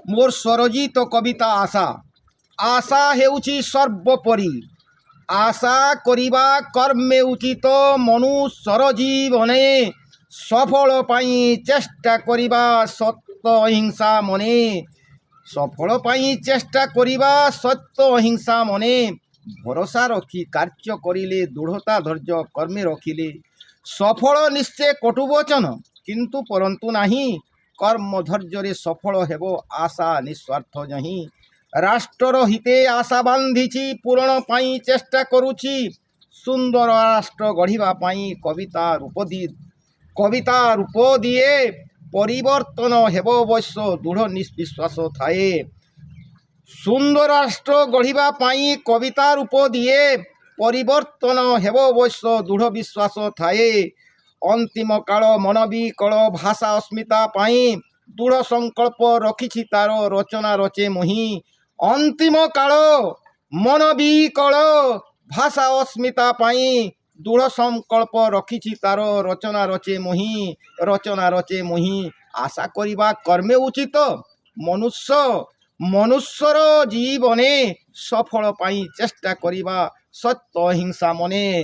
मोर स्वरचित कविता आशा आशा हेउछि सर्वोपरि आशा करिबा कर्मे उचित मनुष्यर जीवने सफल पाई चेष्टा करिबा सत्य अहिंसा मने सफल पाई चेष्टा करिबा सत्य अहिंसा मने भरोसा रखी कार्य करिले दृढ़ता धैर्य कर्मे रखिले सफल निश्चय कटुवचन किंतु परंतु नाही कर्म धैर्य सफल हेबो आशा निस्वार्थ जही राष्ट्र हिते आशा बांधिछि पूरण पाई चेष्टा करुछि सुंदर राष्ट्र गढ़िबा पाई कविता रूप दिए परिवर्तन हेबो अवश्य दृढ़ निश्विश्वास थाए सुंदर राष्ट्र गढ़िबा पाई कविता रूप दिए परिवर्तन हेबो अवश्य दृढ़ विश्वास थाए अंतिम काल मनबी कल भाषा अस्मिता पाई दृढ़ संकल्प रखिछि तार रचना रचे मुहि अंतिम काल मनबी कल भाषा अस्मिता पाई दृढ़ संकल्प रखिछि तार रचना रचे मुहि आशा करिबा कर्मे उचित मनुष्यर जीवने सफल पाई चेष्टा करिबा सत्य अहिंसा मने